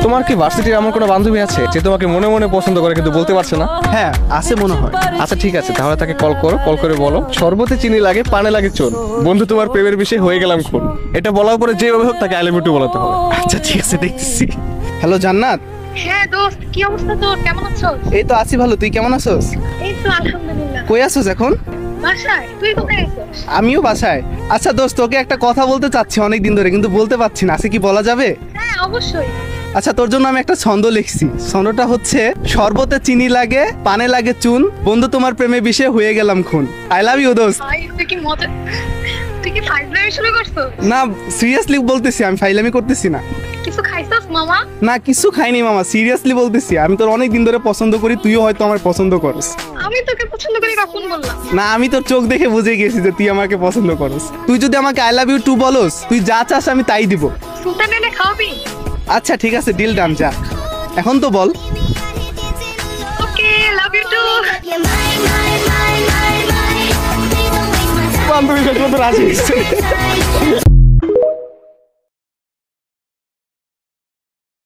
তোমার কি ভার্সিটির এমন কোনো বান্ধবী আছে যে তোমাকে মনে মনে পছন্দ করে কিন্তু বলতে পারছে না? হ্যাঁ আছে মনে হয়। আচ্ছা ঠিক আছে, তাহলে তাকে কল করো, কল করে বলো শরবতে চিনি লাগে পানে লাগে চুন, বন্ধু তোমার প্রেমের বিষয়ে হয়ে গেলাম খুন। এটা বলার পরে যেভাবে হোক তাকে আই লাভ ইউ টু বলাতে হবে। আচ্ছা ঠিক আছে দেখতেছি। হ্যালো জান্নাত। হ্যাঁ দোস্ত, কি অবস্থা তোর? কেমন আছো? এই তো আছি ভালো, তুই কেমন আছোস? এই তো আলহামদুলিল্লাহ। কই আছোস এখন? বাসায়। তুই কোথায় আছিস? আমিও বাসায়। আচ্ছা দোস্ত, তোকে একটা কথা বলতে চাচ্ছি অনেক দিন ধরে, কিন্তু বলতে পারছি না, আছে কি বলা যাবে? হ্যাঁ অবশ্যই। আচ্ছা তোর জন্য আমি একটা ছন্দ লিখছি। ছন্দটা হচ্ছে শরবতে চিনি লাগে পানে লাগে চুন, বন্ধু তোমার প্রেমে বিষয়ে হয়ে গেলাম খুন। আই লাভ ইউ দোস্ত। ভাই তুই কি মজা, তুই কি ফাইজলামি শুরু করছো? না সিরিয়াসলি বলতেছি, আমি ফাইলামি করতেছি না। কিছু খাইছস মামা? না কিছু খাইনি মামা, সিরিয়াসলি বলতেছি। আমি তোর অনেক দিন ধরে পছন্দ করি, তুইও হয়তো আমার পছন্দ করিস। আমি তোকে পছন্দ করি কখন বললাম? না আমি তোর চোখ দেখে বুঝে গেছি যে তুই আমাকে পছন্দ করিস। তুই যদি আমাকে আই লাভ ইউ টু বলস, তুই যা চাস আমি তাই দিব। সুলতান এনে খাওয়াবি? আচ্ছা ঠিক আছে, ডিল ডান। যা এখন তো বল। ওকে, লাভ ইউ টু। বান্ধবী রাজি হয়েছে।